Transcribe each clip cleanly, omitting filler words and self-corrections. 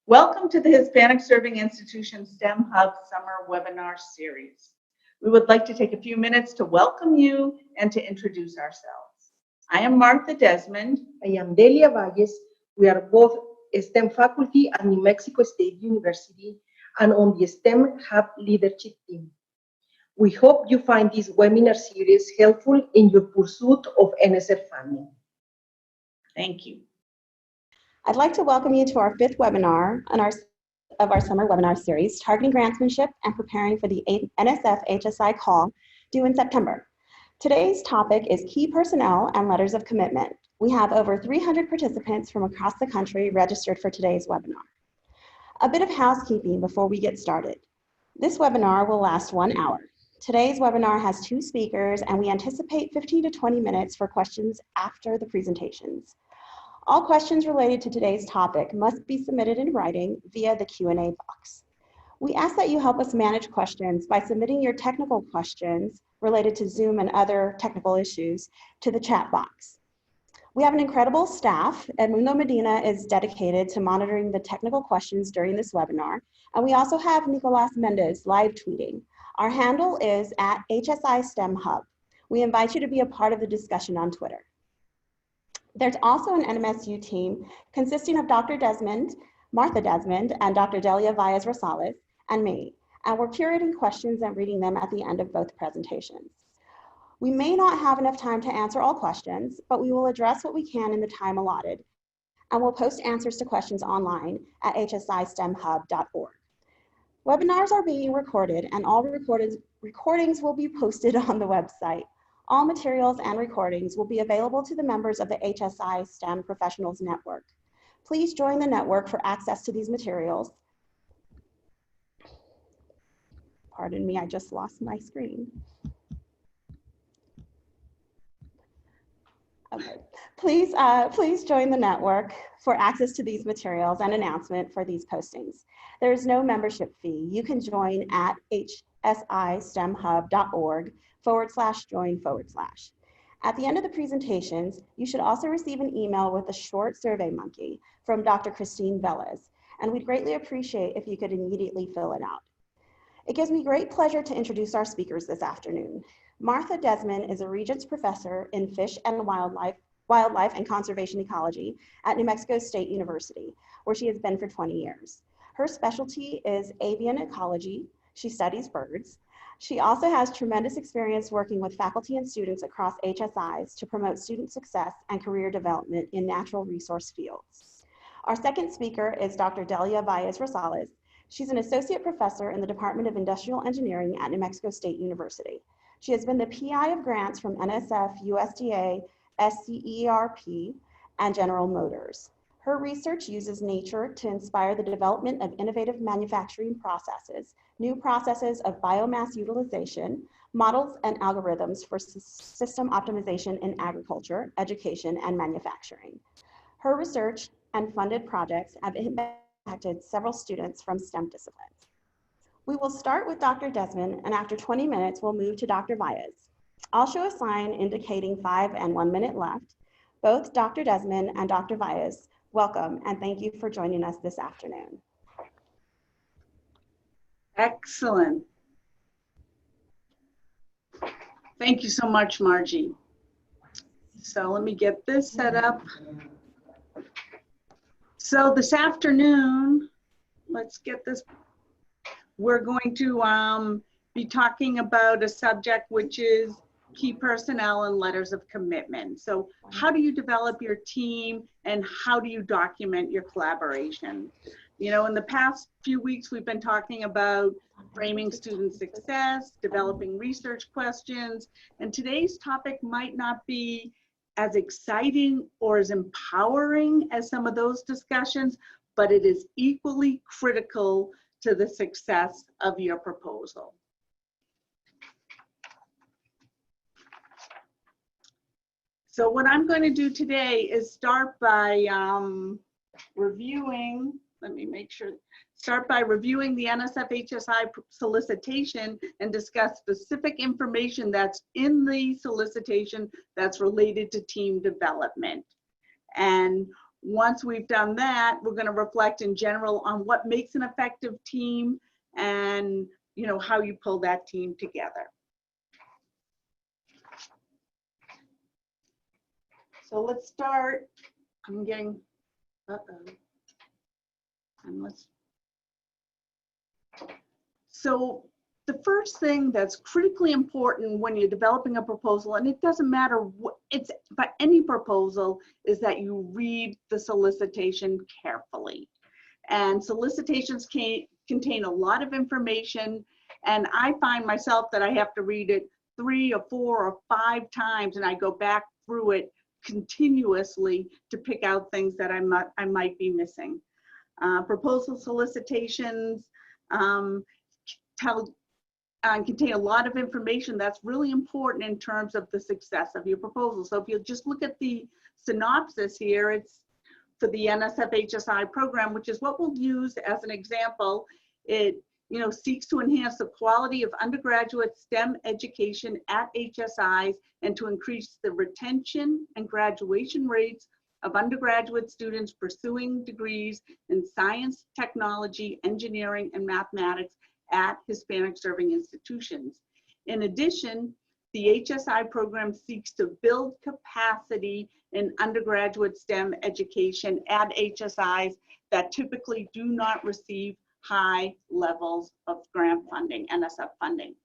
Welcome to the Hispanic Serving Institution STEM Hub Summer Webinar Series. We would like to take a few minutes to welcome you and to introduce ourselves. I am Martha Desmond. I am Delia Valles. We are both STEM faculty at New Mexico State University and on the STEM Hub leadership team. We hope you find this webinar series helpful in your pursuit of NSF funding. Thank you. I'd like to welcome you to our fifth webinar of our summer webinar series, Targeting Grantsmanship and Preparing for the NSF HSI Call due in September. Today's topic is Key Personnel and Letters of Commitment. We have over 300 participants from across the country registered for today's webinar. A bit of housekeeping before we get started. This webinar will last 1 hour. Today's webinar has 2 speakers and we anticipate 15 to 20 minutes for questions after the presentations. All questions related to today's topic must be submitted in writing via the Q&A box. We ask that you help us manage questions by submitting your technical questions related to Zoom and other technical issues to the chat box. We have an incredible staff, and Mundo Medina is dedicated to monitoring the technical questions during this webinar, and we also have Nicolas Mendez live tweeting. Our handle is at HSI STEM Hub. We invite you to be a part of the discussion on Twitter. There's also an NMSU team consisting of Dr. Desmond, Martha Desmond, and Dr. Delia Valles Rosales, and me, and we're curating questions and reading them at the end of both presentations. We may not have enough time to answer all questions, but we will address what we can in the time allotted, and we'll post answers to questions online at hsistemhub.org. Webinars are being recorded, and all recordings will be posted on the website. All materials and recordings will be available to the members of the HSI STEM Professionals Network. Please join the network for access to these materials. Pardon me, I just lost my screen. Okay. Please join the network for access to these materials and announcement for these postings. There is no membership fee. You can join at hsistemhub.org/join/. At the end of the presentations, you should also receive an email with a short survey monkey from Dr. Christine Velez, and we'd greatly appreciate if you could immediately fill it out. It gives me great pleasure to introduce our speakers this afternoon. Martha Desmond is a Regents Professor in Fish and Wildlife and Conservation Ecology at New Mexico State University, where she has been for 20 years. Her specialty is avian ecology. She studies birds. She also has tremendous experience working with faculty and students across HSIs to promote student success and career development in natural resource fields. Our second speaker is Dr. Delia Valles Rosales. She's an associate professor in the Department of Industrial Engineering at New Mexico State University. She has been the PI of grants from NSF, USDA, SCERP, and General Motors. Her research uses nature to inspire the development of innovative manufacturing processes, new processes of biomass utilization, models and algorithms for system optimization in agriculture, education, and manufacturing. Her research and funded projects have impacted several students from STEM disciplines. We will start with Dr. Desmond, and after 20 minutes, we'll move to Dr. Valles. I'll show a sign indicating 5 and 1 minute left. Both Dr. Desmond and Dr. Valles, welcome, and thank you for joining us this afternoon. Excellent. Thank you so much, Margie. So let me get this set up. So this afternoon, let's get this. We're going to be talking about a subject which is key personnel and letters of commitment. So how do you develop your team and how do you document your collaboration? You know, in the past few weeks, we've been talking about framing student success, developing research questions, and today's topic might not be as exciting or as empowering as some of those discussions, but it is equally critical to the success of your proposal. So what I'm going to do today is start by reviewing the NSF HSI solicitation and discuss specific information that's in the solicitation that's related to team development. And once we've done that, we're going to reflect in general on what makes an effective team and, you know, how you pull that team together. So let's start. I'm getting, so the first thing that's critically important when you're developing a proposal, and it doesn't matter what it's, but any proposal, is that you read the solicitation carefully. And solicitations contain a lot of information, and I find myself that I have to read it 3 or 4 or 5 times, and I go back through it continuously to pick out things that I might be missing. Proposal solicitations contain a lot of information that's really important in terms of the success of your proposal. So if you just look at the synopsis here, it's for the NSF HSI program, which is what we'll use as an example. It, you know, seeks to enhance the quality of undergraduate STEM education at HSIs and to increase the retention and graduation rates of undergraduate students pursuing degrees in science, technology, engineering, and mathematics at Hispanic serving institutions. In addition, the HSI program seeks to build capacity in undergraduate STEM education at HSIs that typically do not receive high levels of grant funding, NSF funding.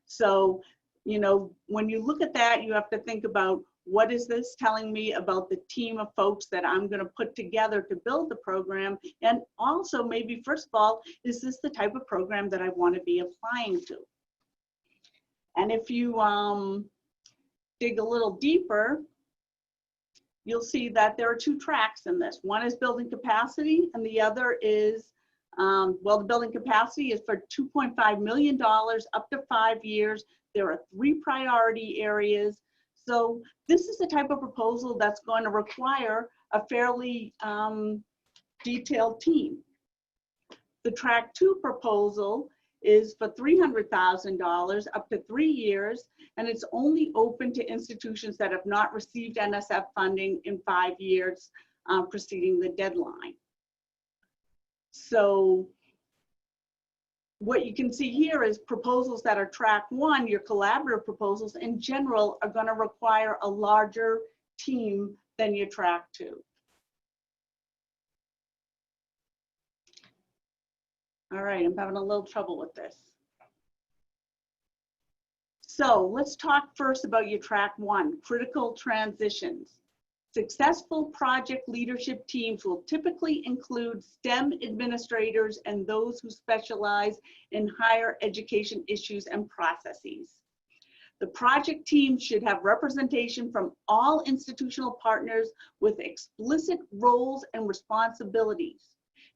So, you know, when you look at that, you have to think about, what is this telling me about the team of folks that I'm going to put together to build the program? And also, maybe first of all, is this the type of program that I want to be applying to? And if you dig a little deeper, you'll see that there are 2 tracks in this. One is building capacity, and the other is, well, the building capacity is for $2.5 million up to 5 years. There are 3 priority areas. So this is the type of proposal that's going to require a fairly detailed team. The track 2 proposal is for $300,000 up to 3 years, and it's only open to institutions that have not received NSF funding in 5 years preceding the deadline. So what you can see here is proposals that are track 1, your collaborative proposals in general are going to require a larger team than your track 2. All right, I'm having a little trouble with this. So let's talk first about your track 1, critical transitions. Successful project leadership teams will typically include STEM administrators and those who specialize in higher education issues and processes. The project team should have representation from all institutional partners with explicit roles and responsibilities.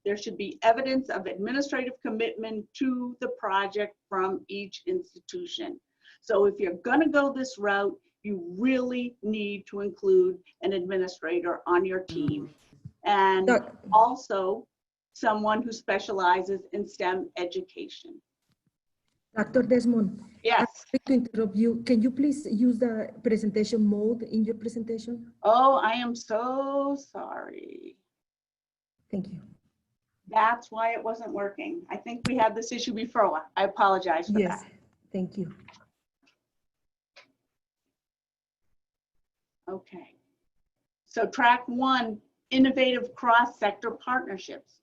There should be evidence of administrative commitment to the project from each institution. So if you're going to go this route, you really need to include an administrator on your team, and also someone who specializes in STEM education. Dr. Desmond, yes. I'm sorry to interrupt you. Can you please use the presentation mode in your presentation? Oh, I am so sorry. Thank you. That's why it wasn't working. I think we had this issue before. I apologize for that. Yes, thank you. Okay. So track 1, innovative cross-sector partnerships.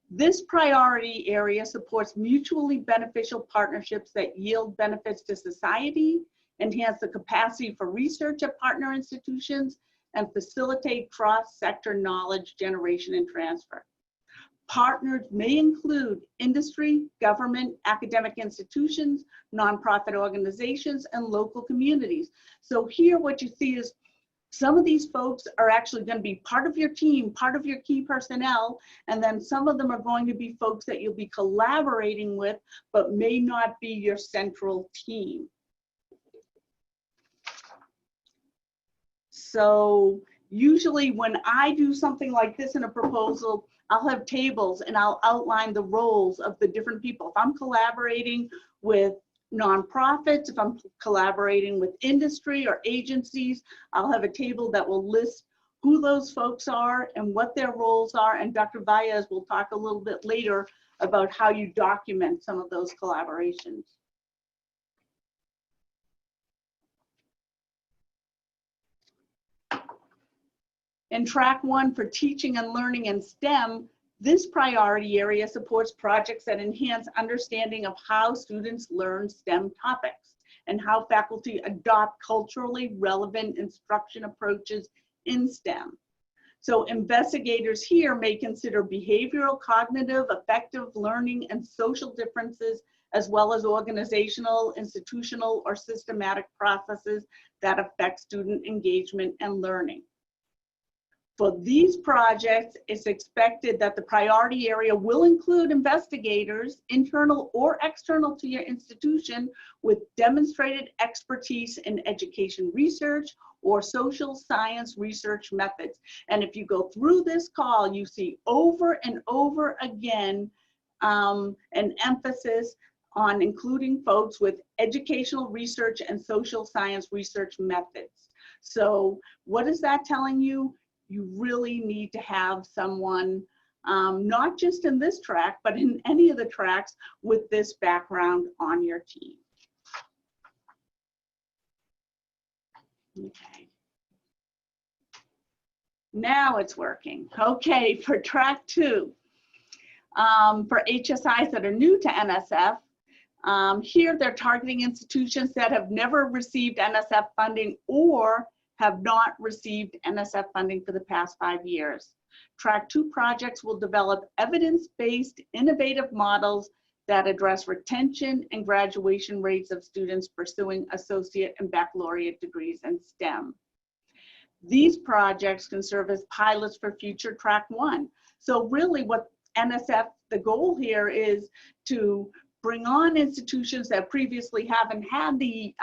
This priority area supports mutually beneficial partnerships that yield benefits to society, enhance the capacity for research at partner institutions, and facilitate cross-sector knowledge generation and transfer. Partners may include industry, government, academic institutions, nonprofit organizations, and local communities. So here what you see is some of these folks are actually going to be part of your team, part of your key personnel, and then some of them are going to be folks that you'll be collaborating with, but may not be your central team. So usually when I do something like this in a proposal, I'll have tables and I'll outline the roles of the different people. If I'm collaborating with nonprofits, if I'm collaborating with industry or agencies, I'll have a table that will list who those folks are and what their roles are. And Dr. Baez will talk a little bit later about how you document some of those collaborations. In track 1 for teaching and learning in STEM, this priority area supports projects that enhance understanding of how students learn STEM topics and how faculty adopt culturally relevant instruction approaches in STEM. So investigators here may consider behavioral, cognitive, affective learning, and social differences, as well as organizational, institutional, or systematic processes that affect student engagement and learning. For these projects, it's expected that the priority area will include investigators, internal or external to your institution, with demonstrated expertise in education research or social science research methods. And if you go through this call, you see over and over again an emphasis on including folks with educational research and social science research methods. So what is that telling you? You really need to have someone, not just in this track, but in any of the tracks with this background on your team. Okay. Now it's working. Okay, for track 2, for HSIs that are new to NSF, here they're targeting institutions that have never received NSF funding or have not received NSF funding for the past 5 years. Track 2 projects will develop evidence-based innovative models that address retention and graduation rates of students pursuing associate and baccalaureate degrees in STEM. These projects can serve as pilots for future track 1. So really what NSF, the goal here is to bring on institutions that previously haven't had the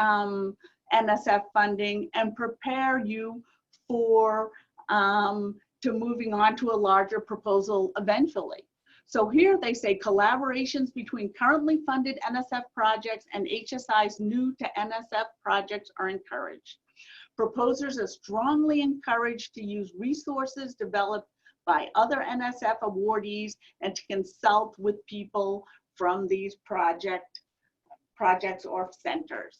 NSF funding and prepare you for to moving on to a larger proposal eventually. So here they say collaborations between currently funded NSF projects and HSI's new to NSF projects are encouraged. Proposers are strongly encouraged to use resources developed by other NSF awardees and to consult with people from these projects or centers.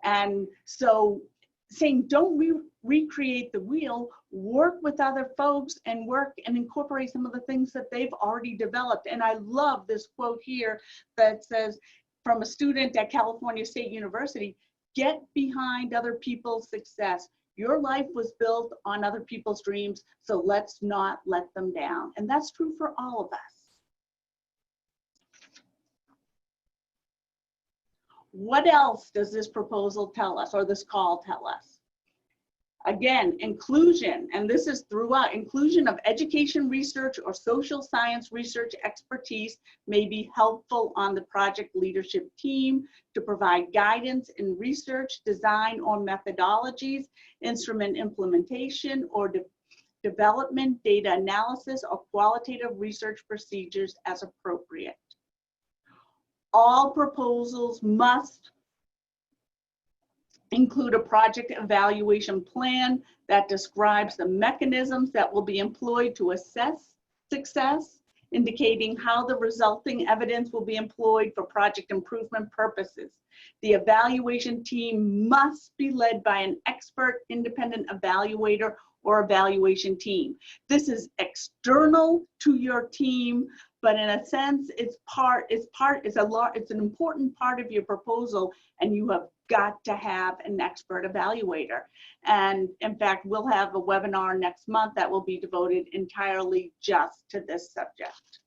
And so saying don't recreate the wheel, work with other folks and work and incorporate some of the things that they've already developed. And I love this quote here that says from a student at California State University, get behind other people's success. Your life was built on other people's dreams, so let's not let them down. And that's true for all of us. What else does this proposal tell us, or this call tell us? Again, inclusion, and this is throughout, inclusion of education research or social science research expertise may be helpful on the project leadership team to provide guidance in research, design, or methodologies, instrument implementation, or development, data analysis, or qualitative research procedures as appropriate. All proposals must include a project evaluation plan that describes the mechanisms that will be employed to assess success, indicating how the resulting evidence will be employed for project improvement purposes. The evaluation team must be led by an expert independent evaluator or evaluation team. This is external to your team, but in a sense, it's an important part of your proposal, and you have got to have an expert evaluator. And in fact, we'll have a webinar next month that will be devoted entirely just to this subject.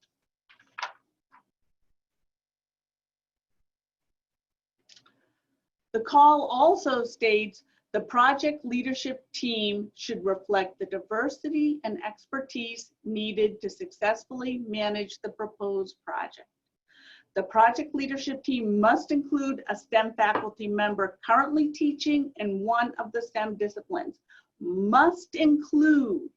The call also states the project leadership team should reflect the diversity and expertise needed to successfully manage the proposed project. The project leadership team must include a STEM faculty member currently teaching in one of the STEM disciplines. Must include.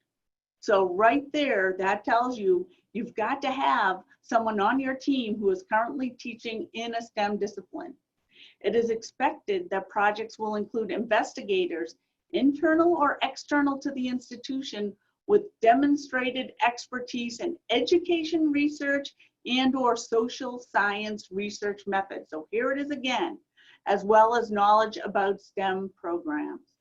So right there, that tells you you've got to have someone on your team who is currently teaching in a STEM discipline. It is expected that projects will include investigators internal or external to the institution, with demonstrated expertise in education research and or social science research methods. So here it is again, as well as knowledge about STEM programs.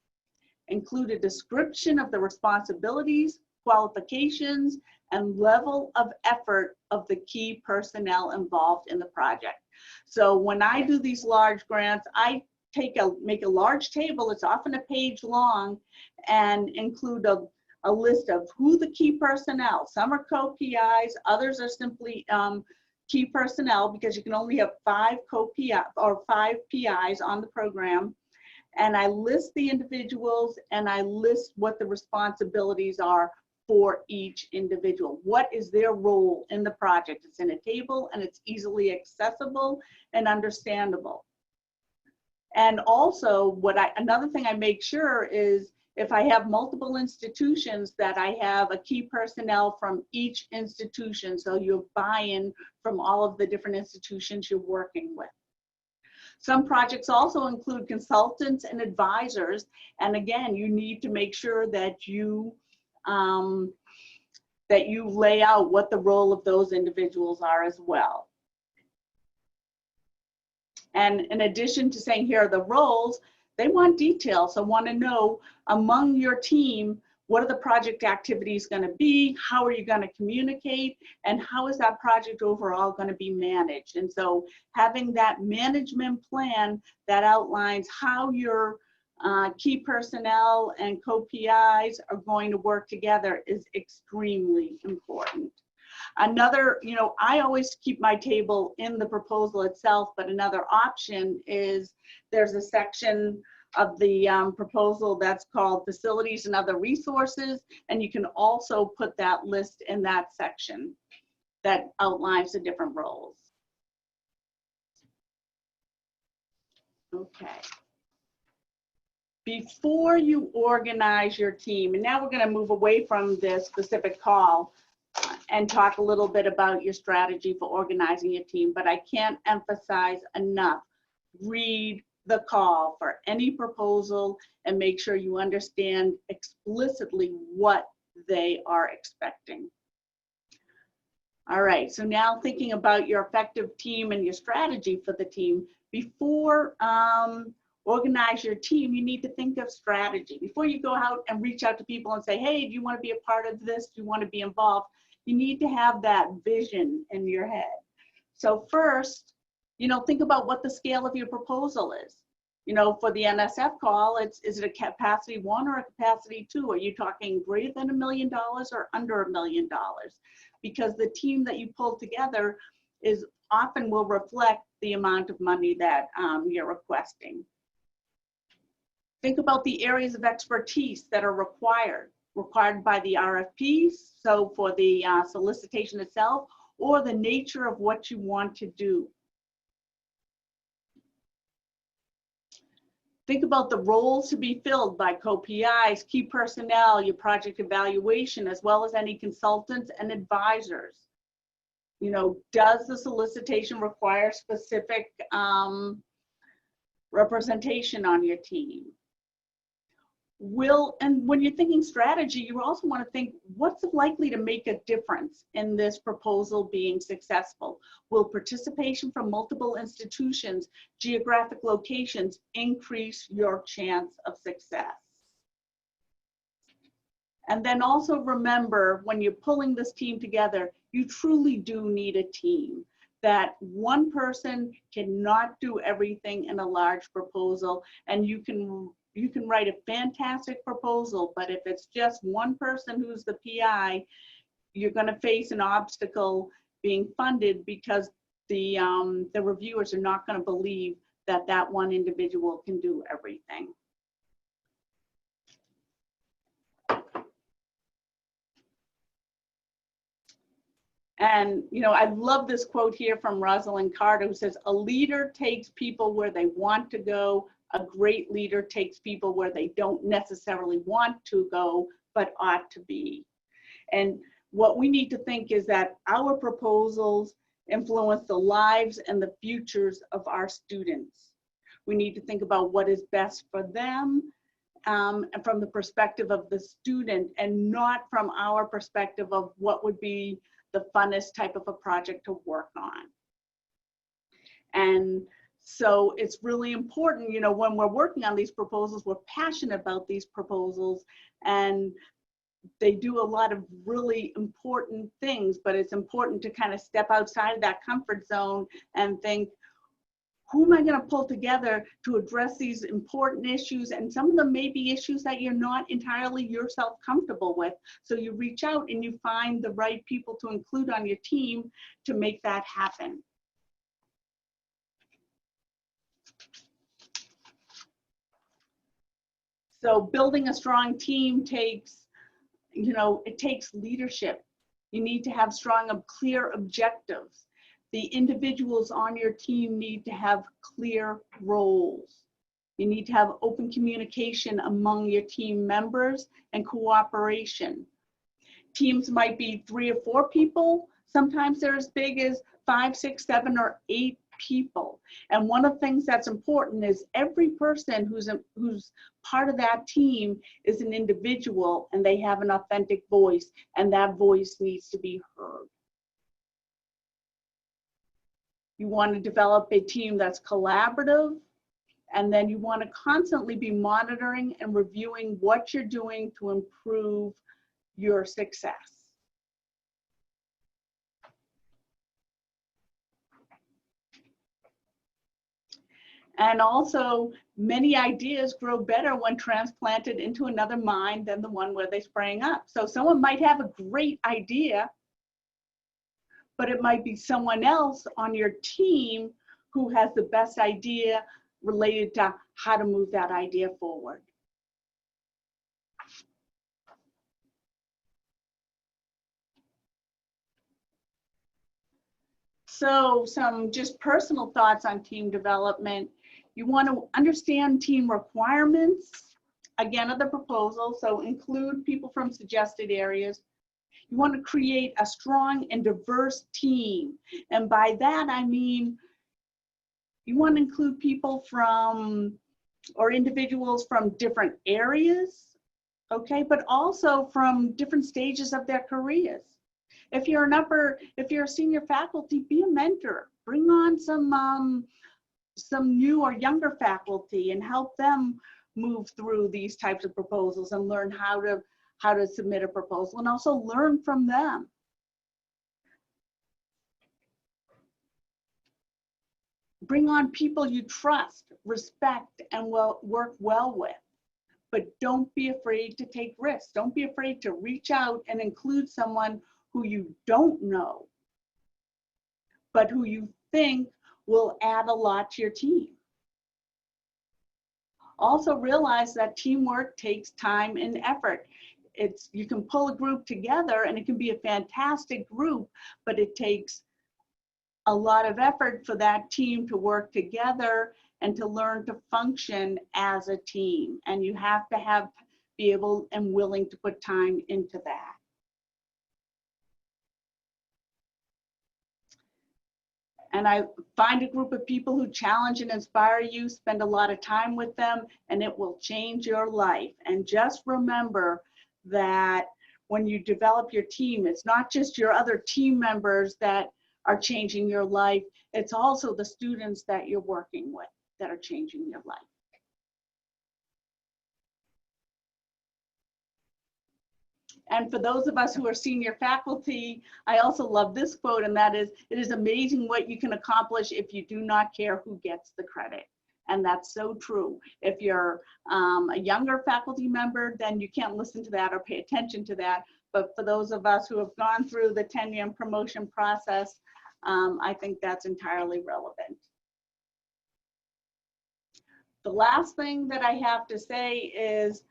Include a description of the responsibilities, qualifications, and level of effort of the key personnel involved in the project. So when I do these large grants, I make a large table, it's often a page long, and include a list of who the key personnel. Some are co-PIs, others are simply key personnel, because you can only have 5 co-PI or 5 PIs on the program. And I list the individuals and I list what the responsibilities are for each individual. What is their role in the project? It's in a table and it's easily accessible and understandable. And also another thing I make sure is, if I have multiple institutions, that I have a key personnel from each institution, so you have buy-in from all of the different institutions you're working with. Some projects also include consultants and advisors, and again, you need to make sure that you lay out what the role of those individuals are as well. And in addition to saying here are the roles, they want details. So want to know among your team, what are the project activities going to be? How are you going to communicate? And how is that project overall going to be managed? And so having that management plan that outlines how your key personnel and co-PIs are going to work together is extremely important. Another, I always keep my table in the proposal itself, but another option is there's a section of the proposal that's called facilities and other resources, and you can also put that list in that section that outlines the different roles. Okay. Before you organize your team, and now we're going to move away from this specific call and talk a little bit about your strategy for organizing your team, but I can't emphasize enough, read the call for any proposal and make sure you understand explicitly what they are expecting. All right, so now thinking about your effective team and your strategy for the team, before organize your team, you need to think of strategy. Before you go out and reach out to people and say, hey, do you want to be a part of this? Do you want to be involved? You need to have that vision in your head. So first, think about what the scale of your proposal is. For the NSF call, is it a capacity 1 or a capacity 2? Are you talking greater than $1 million or under $1 million? Because the team that you pull together often will reflect the amount of money that you're requesting. Think about the areas of expertise that are required by the RFPs, so for the solicitation itself, or the nature of what you want to do. Think about the roles to be filled by co-PIs, key personnel, your project evaluation, as well as any consultants and advisors. Does the solicitation require specific representation on your team? And when you're thinking strategy, you also want to think, what's likely to make a difference in this proposal being successful? Will participation from multiple institutions, geographic locations, increase your chance of success? And then also remember, when you're pulling this team together, you truly do need a team. That one person cannot do everything in a large proposal, and you can write a fantastic proposal, but if it's just one person who's the PI, you're going to face an obstacle being funded, because the reviewers are not going to believe that that one individual can do everything. And I love this quote here from Rosalind Carter, who says, a leader takes people where they want to go. A great leader takes people where they don't necessarily want to go, but ought to be. And what we need to think is that our proposals influence the lives and the futures of our students. We need to think about what is best for them and from the perspective of the student, and not from our perspective of what would be the funnest type of a project to work on. And so it's really important, you know, when we're working on these proposals, we're passionate about these proposals, and they do a lot of really important things, but it's important to kind of step outside of that comfort zone and think, who am I going to pull together to address these important issues? And some of them may be issues that you're not entirely yourself comfortable with. So you reach out and you find the right people to include on your team to make that happen. So building a strong team takes, you know, it takes leadership. You need to have strong, clear objectives. The individuals on your team need to have clear roles. You need to have open communication among your team members and cooperation. Teams might be 3 or 4 people. Sometimes they're as big as 5, 6, 7, or 8 people. And one of the things that's important is every person who's part of that team is an individual, and they have an authentic voice, and that voice needs to be heard. You want to develop a team that's collaborative, and then you want to constantly be monitoring and reviewing what you're doing to improve your success. And also, many ideas grow better when transplanted into another mind than the one where they sprang up. So someone might have a great idea, but it might be someone else on your team who has the best idea related to how to move that idea forward. So some just personal thoughts on team development. You want to understand team requirements, again, of the proposal, so include people from suggested areas. You want to create a strong and diverse team. And by that, I mean, you want to include people from, or individuals from different areas, okay, but also from different stages of their careers. If you're a senior faculty, be a mentor. Bring on some new or younger faculty and help them move through these types of proposals and learn how to submit a proposal, and also learn from them. Bring on people you trust, respect, and work well with. But don't be afraid to take risks. Don't be afraid to reach out and include someone who you don't know, but who you think will add a lot to your team. Also realize that teamwork takes time and effort. You can pull a group together and it can be a fantastic group, but it takes a lot of effort for that team to work together and to learn to function as a team. And you have to be able and willing to put time into that. And I find a group of people who challenge and inspire you, spend a lot of time with them, and it will change your life. And just remember that when you develop your team, it's not just your other team members that are changing your life, it's also the students that you're working with that are changing your life. And for those of us who are senior faculty, I also love this quote, and that is, "It is amazing what you can accomplish if you do not care who gets the credit." And that's so true. If you're a younger faculty member, then you can't listen to that or pay attention to that. But for those of us who have gone through the tenure and promotion process, I think that's entirely relevant. The last thing that I have to say is,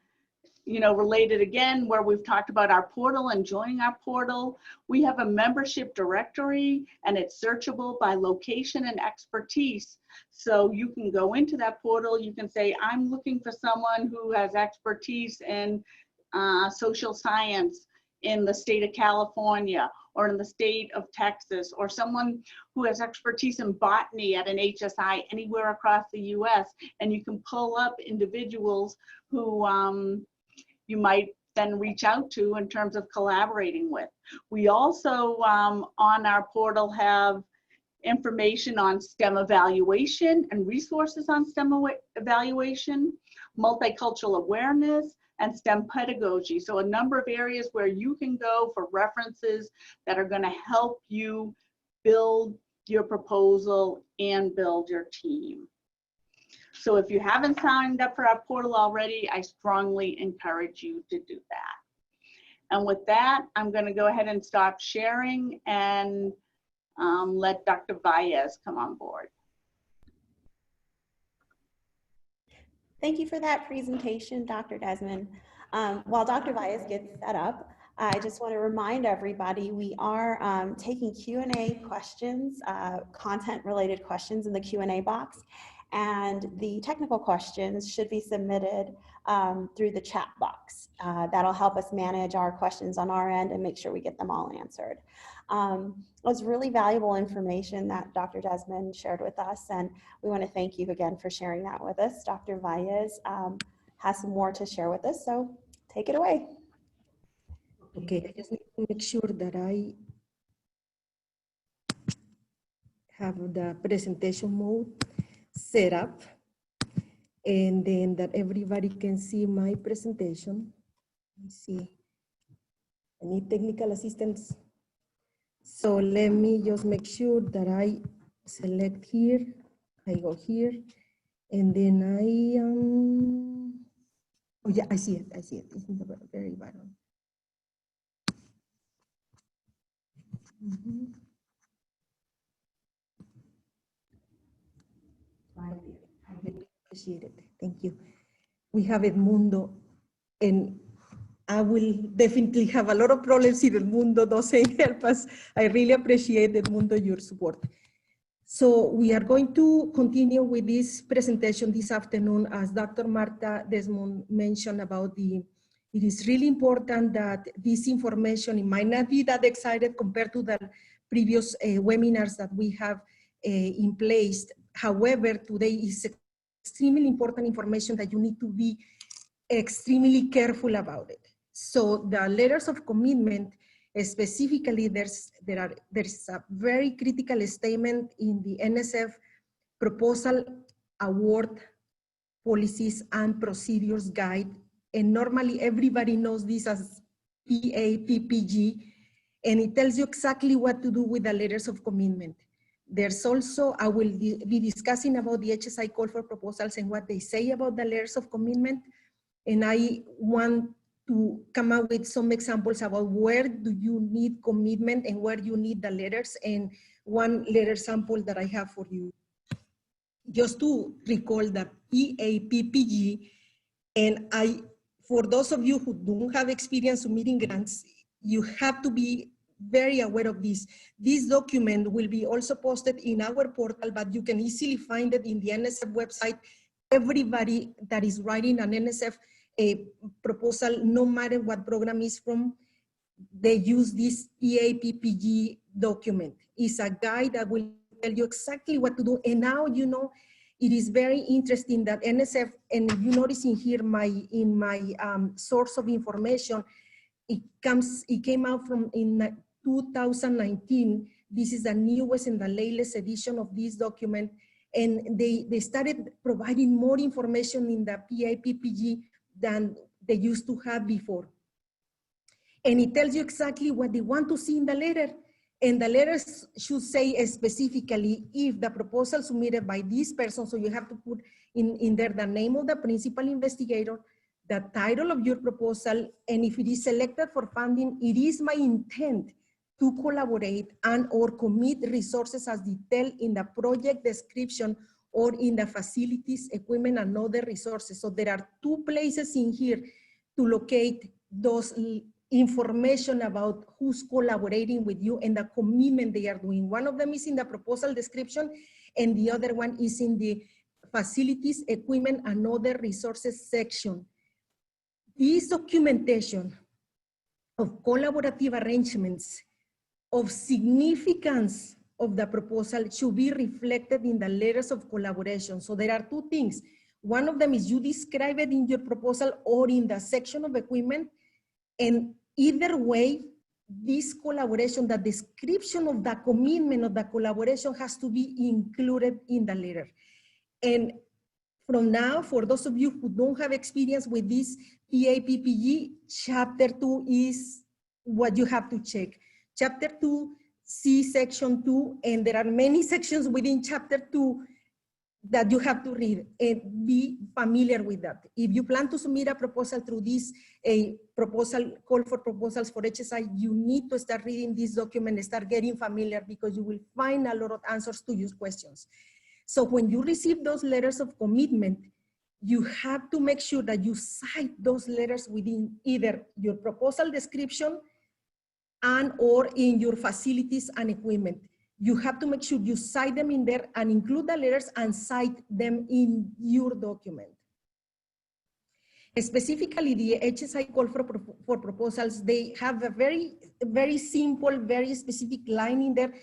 related again, where we've talked about our portal and joining our portal, we have a membership directory and it's searchable by location and expertise. So you can go into that portal, you can say, I'm looking for someone who has expertise in social science in the state of California, or in the state of Texas, or someone who has expertise in botany at an HSI anywhere across the US, and you can pull up individuals who you might then reach out to in terms of collaborating with. We also on our portal have information on STEM evaluation and resources on STEM evaluation, multicultural awareness, and STEM pedagogy. So a number of areas where you can go for references that are going to help you build your proposal and build your team. So if you haven't signed up for our portal already, I strongly encourage you to do that. And with that, I'm going to go ahead and stop sharing and let Dr. Valles come on board. Thank you for that presentation, Dr. Desmond. While Dr. Valles gets set up, I just want to remind everybody we are taking Q&A questions, content-related questions in the Q&A box, and the technical questions should be submitted through the chat box. That'll help us manage our questions on our end and make sure we get them all answered. It was really valuable information that Dr. Desmond shared with us, and we want to thank you again for sharing that with us. Dr. Valles has some more to share with us, so take it away. Okay, I just need to make sure that I have the presentation mode set up, and then that everybody can see my presentation. Let me see. I need technical assistance. So let me just make sure that I select here, I go here, and then oh yeah, I see it, it's in the very bottom. Mm-hmm. Right there. I appreciate it, thank you. We have Edmundo, and I will definitely have a lot of problems if Edmundo doesn't help us. I really appreciate, Edmundo, your support. So we are going to continue with this presentation this afternoon. As Dr. Marta Desmond mentioned about it is really important that this information, it might not be that excited compared to the previous webinars that we have in place. However, today is extremely important information that you need to be extremely careful about it. So the letters of commitment, specifically, there's a very critical statement in the NSF proposal award policies and procedures guide. And normally everybody knows this as PAPPG, and it tells you exactly what to do with the letters of commitment. There's also, I will be discussing about the HSI call for proposals and what they say about the letters of commitment. And I want to come up with some examples about where do you need commitment and where you need the letters, and one letter sample that I have for you. Just to recall the PAPPG, and for those of you who don't have experience submitting grants, you have to be very aware of this. This document will be also posted in our portal, but you can easily find it in the NSF website. Everybody that is writing an NSF proposal, no matter what program is from, they use this PAPPG document. It's a guide that will tell you exactly what to do. And now, you know, it is very interesting that NSF, and you notice in here in my source of information, it came out from in 2019. This is the newest and the latest edition of this document. And they started providing more information in the PAPPG than they used to have before. And it tells you exactly what they want to see in the letter. And the letters should say specifically if the proposal submitted by this person, so you have to put in there the name of the principal investigator, the title of your proposal, and if it is selected for funding, it is my intent to collaborate and or commit resources as detailed in the project description or in the facilities, equipment, and other resources. So there are two places in here to locate those information about who's collaborating with you and the commitment they are doing. One of them is in the proposal description, and the other one is in the facilities, equipment, and other resources section. This documentation of collaborative arrangements of significance of the proposal should be reflected in the letters of collaboration. So there are two things. One of them is you describe it in your proposal or in the section of equipment, and either way, this collaboration, the description of the commitment of the collaboration has to be included in the letter. And from now, for those of you who don't have experience with this PAPPG, chapter 2 is what you have to check. Chapter 2, see section 2, and there are many sections within chapter 2 that you have to read and be familiar with that. If you plan to submit a proposal through this proposal, call for proposals for HSI, you need to start reading this document and start getting familiar, because you will find a lot of answers to your questions. So when you receive those letters of commitment, you have to make sure that you cite those letters within either your proposal description and or in your facilities and equipment. You have to make sure you cite them in there and include the letters and cite them in your document. Specifically, the HSI call for proposals, they have a very simple, very specific line in there.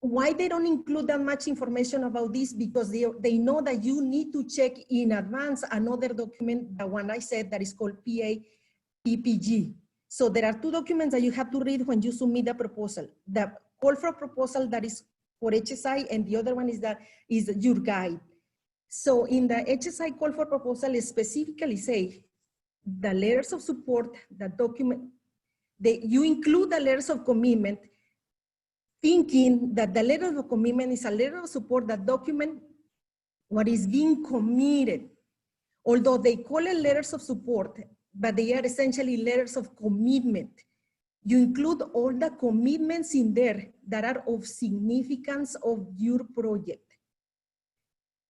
Why they don't include that much information about this? Because they know that you need to check in advance another document, the one I said that is called PAPPG. So there are two documents that you have to read when you submit a proposal. The call for proposal that is for HSI, and the other one is your guide. So in the HSI call for proposal, it specifically say the letters of support, the document, you include the letters of commitment, thinking that the letter of commitment is a letter of support that document what is being committed. Although they call it letters of support, but they are essentially letters of commitment. You include all the commitments in there that are of significance of your project.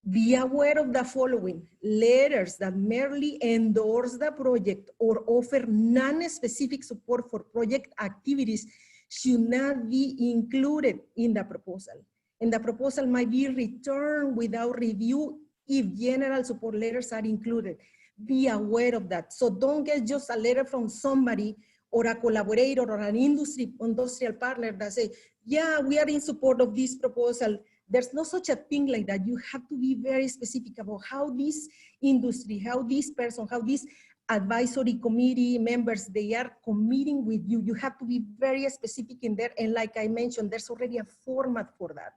Be aware of the following: letters that merely endorse the project or offer non-specific support for project activities should not be included in the proposal. And the proposal might be returned without review if general support letters are included. Be aware of that. So don't get just a letter from somebody or a collaborator or an industrial partner that say, yeah, we are in support of this proposal. There's no such a thing like that. You have to be very specific about how this industry, how this person, how this advisory committee members, they are committing with you. You have to be very specific in there. And like I mentioned, there's already a format for that.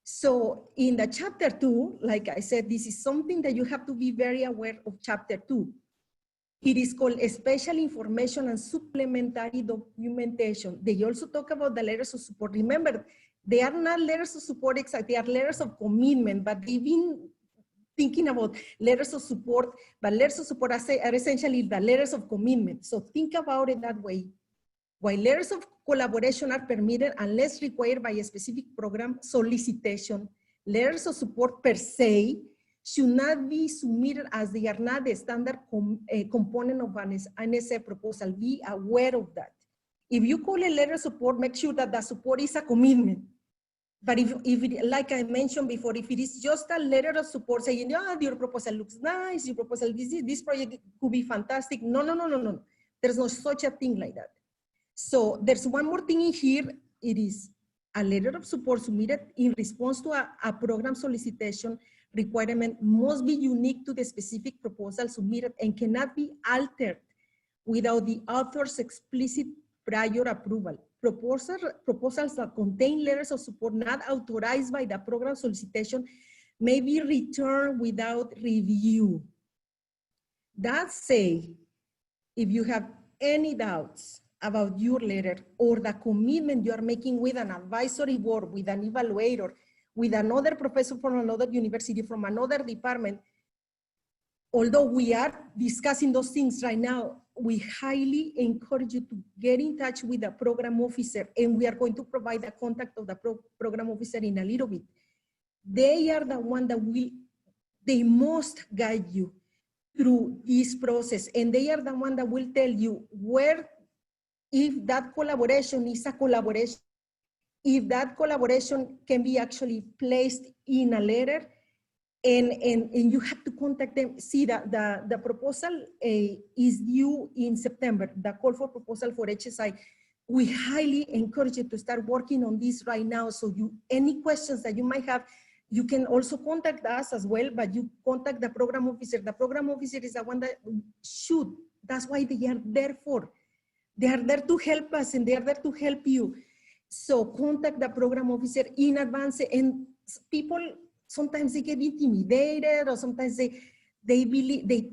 So in the chapter 2, like I said, this is something that you have to be very aware of. Chapter 2. It is called special information and supplementary documentation. They also talk about the letters of support. Remember, they are not letters of support exactly, they are letters of commitment, but they've been thinking about letters of support, but letters of support are essentially the letters of commitment. So think about it that way. While letters of collaboration are permitted unless required by a specific program solicitation, letters of support per se should not be submitted as they are not the standard component of an NSF proposal. Be aware of that. If you call a letter of support, make sure that the support is a commitment. But if it, like I mentioned before, if it is just a letter of support saying, oh, your proposal looks nice, your proposal, this project could be fantastic. No. There's no such a thing like that. So there's one more thing in here. It is a letter of support submitted in response to a program solicitation requirement must be unique to the specific proposal submitted and cannot be altered without the author's explicit prior approval. Proposals that contain letters of support not authorized by the program solicitation may be returned without review. That said, if you have any doubts about your letter or the commitment you are making with an advisory board, with an evaluator, with another professor from another university, from another department, although we are discussing those things right now, we highly encourage you to get in touch with the program officer, and we are going to provide the contact of the program officer in a little bit. They are the one that they must guide you through this process, and they are the one that will tell you where, if that collaboration is a collaboration, if that collaboration can be actually placed in a letter, and you have to contact them. See, the proposal is due in September, the call for proposal for HSI. we highly encourage you to start working on this right now. So any questions that you might have, you can also contact us as well, but you contact the program officer. The program officer is the one that should. That's why they are there for. They are there to help us and they are there to help you. So contact the program officer in advance. And people, sometimes they get intimidated, or sometimes they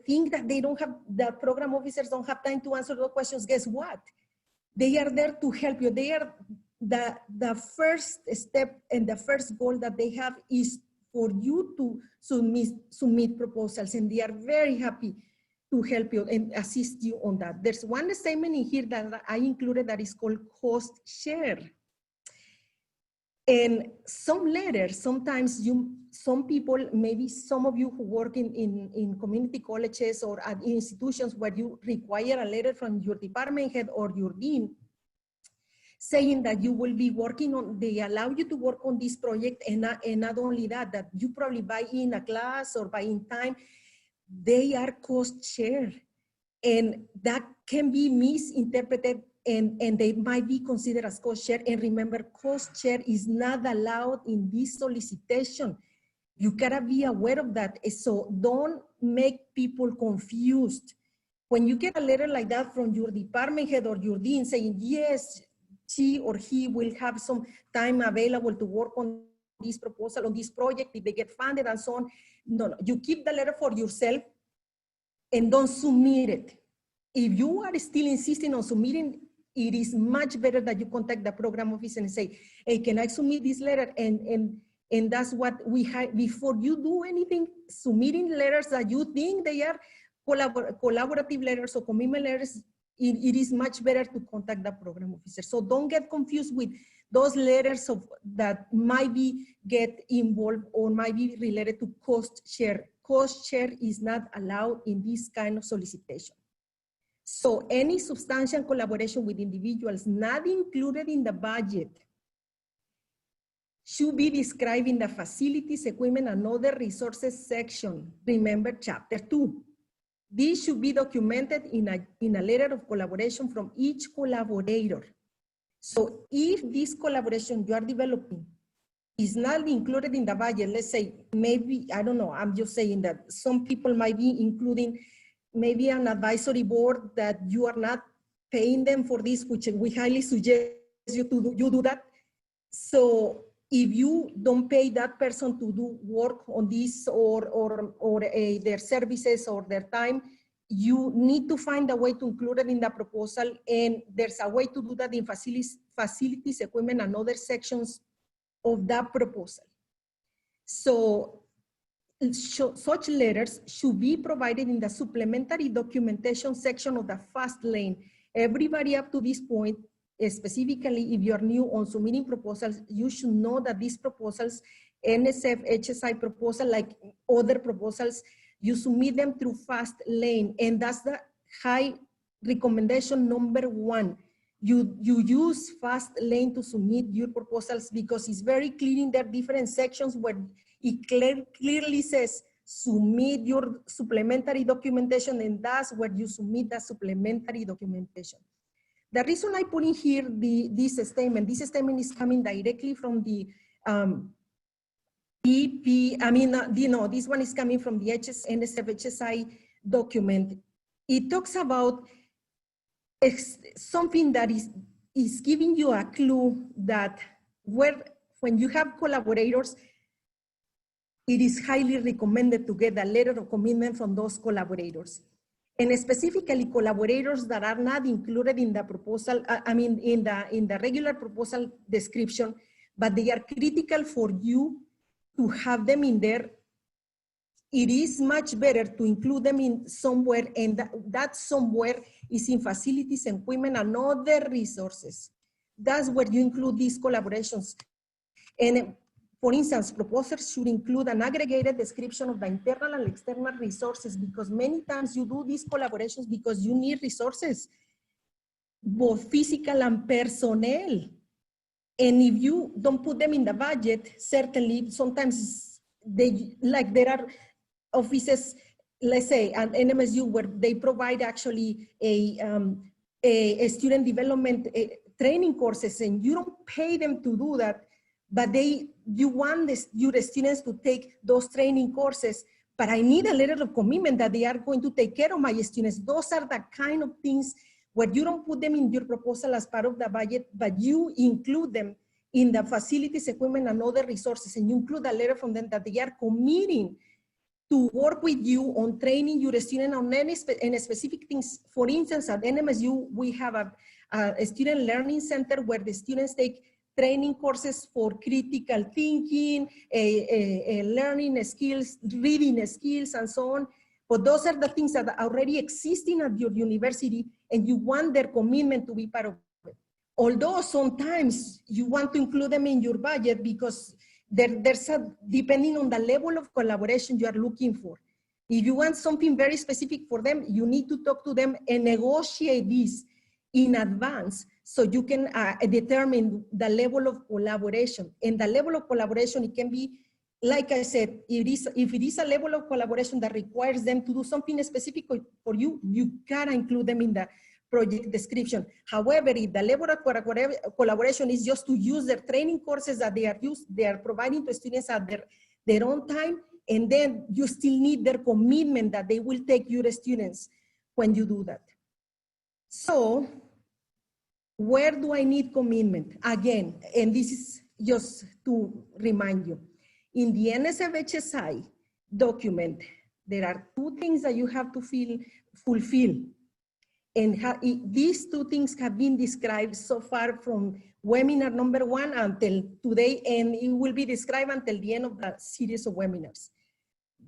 think that the program officers don't have time to answer the questions. Guess what? They are there to help you. They are the first step and the first goal that they have is for you to submit proposals, and they are very happy to help you and assist you on that. There's one statement in here that I included that is called cost share. And some letters, sometimes some people, maybe some of you who work in community colleges or at institutions where you require a letter from your department head or your dean, saying that you will be working on, they allow you to work on this project, and not only that, that you probably buy in a class or buy in time, they are cost share. And that can be misinterpreted and they might be considered as cost share. And remember, cost share is not allowed in this solicitation. You gotta be aware of that. So don't make people confused. When you get a letter like that from your department head or your dean saying, yes, she or he will have some time available to work on this proposal, on this project, if they get funded and so on. No, you keep the letter for yourself and don't submit it. If you are still insisting on submitting, it is much better that you contact the program office and say, hey, can I submit this letter? And that's what we have, before you do anything, submitting letters that you think they are collaborative letters or commitment letters, it is much better to contact the program officer. So don't get confused with those letters that might get involved or might be related to cost share. Cost share is not allowed in this kind of solicitation. So any substantial collaboration with individuals not included in the budget should be described in the facilities, equipment, and other resources section. Remember chapter 2. This should be documented in a letter of collaboration from each collaborator. So if this collaboration you are developing is not included in the budget, let's say, maybe, I don't know, I'm just saying that some people might be including maybe an advisory board that you are not paying them for this, which we highly suggest you do that. So if you don't pay that person to do work on this or their services or their time, you need to find a way to include it in the proposal, and there's a way to do that in facilities, equipment, and other sections of that proposal. So such letters should be provided in the supplementary documentation section of the FAST lane. Everybody up to this point, specifically if you're new on submitting proposals, you should know that these proposals, NSF, HSI proposal, like other proposals, you submit them through FAST lane, and that's the high recommendation number 1. You use FAST lane to submit your proposals because it's very clear in their different sections where it clearly says submit your supplementary documentation, and that's where you submit the supplementary documentation. The reason I put in here this statement is coming directly from the this one is coming from the NSF HSI document. It talks about something that is giving you a clue that when you have collaborators, it is highly recommended to get a letter of commitment from those collaborators. And specifically collaborators that are not included in the proposal, in the regular proposal description, but they are critical for you to have them in there. It is much better to include them in somewhere, and that somewhere is in facilities, equipment, and other resources. That's where you include these collaborations. And for instance, proposals should include an aggregated description of the internal and external resources, because many times you do these collaborations because you need resources, both physical and personnel. And if you don't put them in the budget, certainly sometimes there are offices, let's say an NMSU, where they provide actually a student development training courses and you don't pay them to do that, but you want your students to take those training courses, but I need a letter of commitment that they are going to take care of my students. Those are the kind of things where you don't put them in your proposal as part of the budget, but you include them in the facilities, equipment, and other resources, and you include a letter from them that they are committing to work with you on training your student on any specific things. For instance, at NMSU, we have a student learning center where the students take training courses for critical thinking, learning skills, reading skills, and so on. But those are the things that are already existing at your university, and you want their commitment to be part of it. Although sometimes you want to include them in your budget because there's depending on the level of collaboration you are looking for. If you want something very specific for them, you need to talk to them and negotiate this in advance so you can determine the level of collaboration. And the level of collaboration, it can be, like I said, if it is a level of collaboration that requires them to do something specific for you, you gotta include them in the project description. However, if the level of collaboration is just to use their training courses that they are providing to students at their own time, and then you still need their commitment that they will take your students when you do that. So, where do I need commitment? Again, and this is just to remind you, in the NSF-HSI document, there are 2 things that you have to fulfill. And these 2 things have been described so far from webinar number 1 until today, and it will be described until the end of the series of webinars.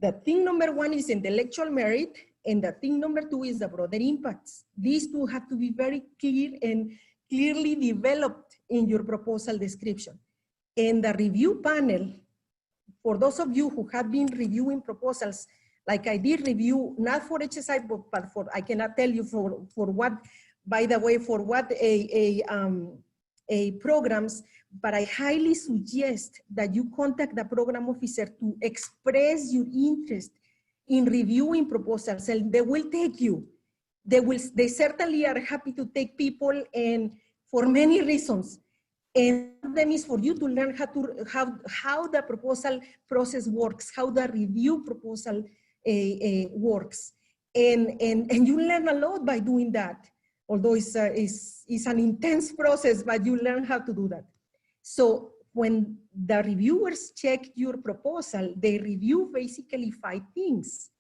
The thing number 1 is intellectual merit, and the thing number 2 is the broader impacts. These 2 have to be very clear and clearly developed in your proposal description. And the review panel, for those of you who have been reviewing proposals, like I did review, not for HSI, but for, I cannot tell you for what, by the way, for what programs, but I highly suggest that you contact the program officer to express your interest in reviewing proposals, and they will take you. They certainly are happy to take people, and for many reasons. And one of them is for you to learn how the proposal process works, how the review proposal works. And you learn a lot by doing that. Although it's an intense process, but you learn how to do that. So when the reviewers check your proposal, they review basically 5 things.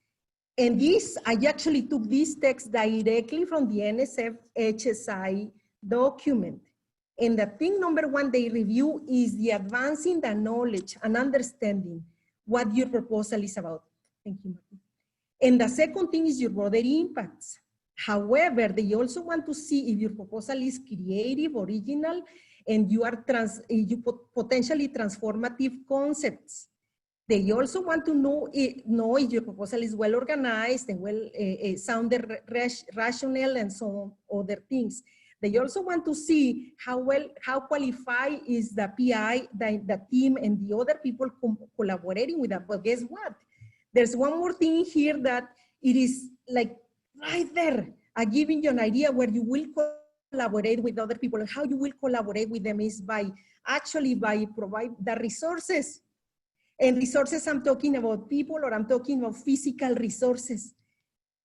And I actually took this text directly from the NSF HSI document. And the thing number 1 they review is the advancing the knowledge and understanding what your proposal is about. Thank you, Martin. And the second thing is your broader impacts. However, they also want to see if your proposal is creative, original, and you potentially transformative concepts. They also want to know if your proposal is well organized and well sounded rational and so on, other things. They also want to see how qualified is the PI, the team, and the other people collaborating with them. But guess what? There's one more thing here that it is like right there, giving you an idea where you will collaborate with other people, and how you will collaborate with them is by provide the resources. And resources, I'm talking about people, or I'm talking about physical resources.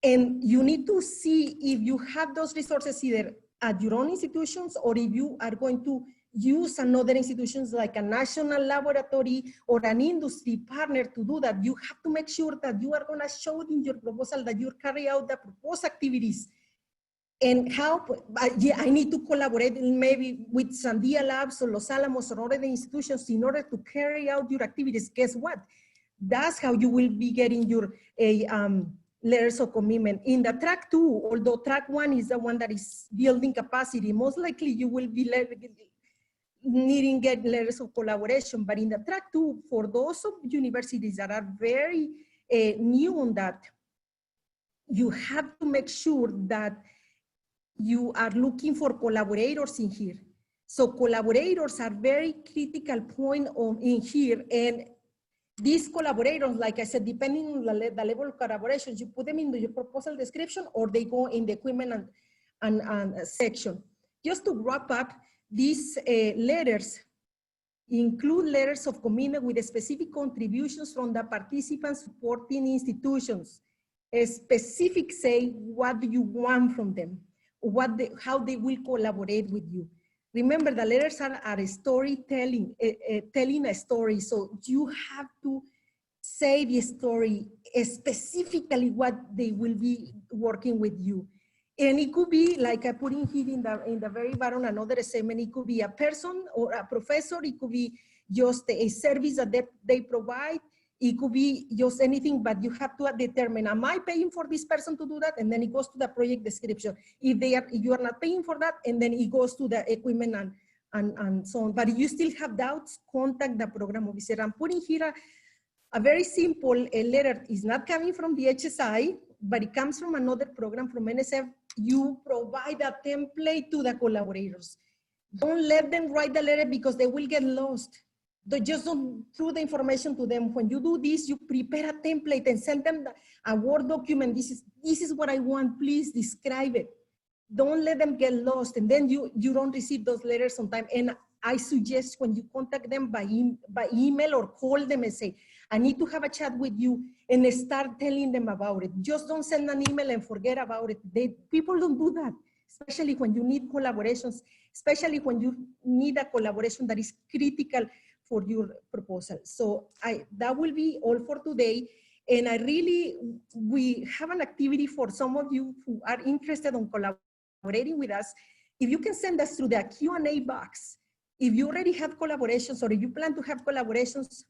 And you need to see if you have those resources either at your own institutions, or if you are going to use another institutions like a national laboratory or an industry partner to do that. You have to make sure that you are going to show in your proposal that you carry out the proposed activities. And how, yeah, I need to collaborate maybe with Sandia Labs or Los Alamos or other institutions in order to carry out your activities. Guess what? That's how you will be getting your letters of commitment. In the track 2, although track 1 is the one that is building capacity, most likely you will be needing get letters of collaboration. But in the track 2, for those of universities that are very new on that, you have to make sure that you are looking for collaborators in here. So collaborators are very critical point in here, and these collaborators, like I said, depending on the level of collaboration, you put them in your proposal description, or they go in the equipment and section. Just to wrap up, these letters include letters of commitment with specific contributions from the participants supporting institutions. A specific say, what do you want from them? How they will collaborate with you. Remember, the letters are a storytelling, telling a story. So you have to say the story, specifically what they will be working with you. And it could be, like I put in here in the very bottom, another statement. It could be a person or a professor. It could be just a service that they provide. It could be just anything, but you have to determine, am I paying for this person to do that? And then it goes to the project description. If you are not paying for that, and then it goes to the equipment and so on. But if you still have doubts, contact the program officer. I'm putting here a very simple letter. Is not coming from the HSI, but it comes from another program from NSF. You provide a template to the collaborators. Don't let them write the letter because they will get lost. They just don't throw the information to them. When you do this, you prepare a template and send them a Word document. This is what I want, please describe it. Don't let them get lost, and then you don't receive those letters on time. And I suggest when you contact them by email or call them and say, I need to have a chat with you, and start telling them about it. Just don't send an email and forget about it. People don't do that, especially when you need collaborations, especially when you need a collaboration that is critical for your proposal. So that will be all for today. And we have an activity for some of you who are interested in collaborating with us. If you can send us through the Q&A box, if you already have collaborations or if you plan to have collaborations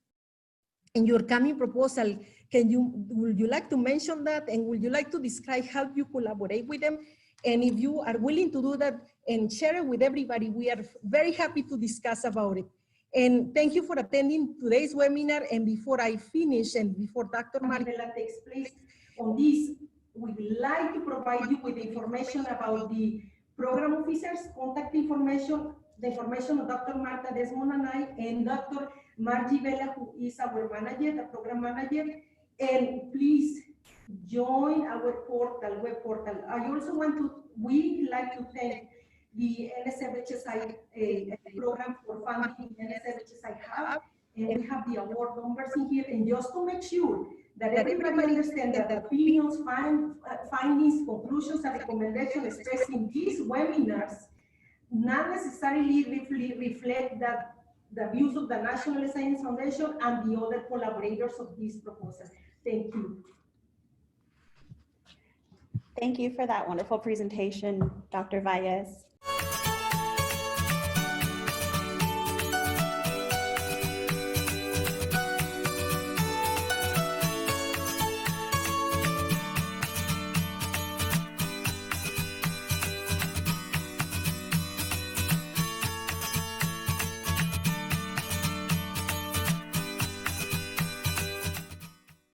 in your coming proposal, would you like to mention that? And would you like to describe how you collaborate with them? And if you are willing to do that and share it with everybody, we are very happy to discuss about it. And thank you for attending today's webinar. And before I finish and before Dr. Maribela takes place on this, we would like to provide you with information about the program officers, contact information, the information of Dr. Marta Desmond and I, and Dr. Margie Vela, who is our manager, the program manager. And please join our portal, web portal. I also we like to thank the NSF-HSI program for funding NSF-HSI Hub, and we have the award numbers in here. And just to make sure that everybody understands that the opinions, findings, conclusions, and recommendations expressed in these webinars not necessarily reflect that the views of the National Science Foundation and the other collaborators of this proposal. Thank you. Thank you for that wonderful presentation, Dr. Valles.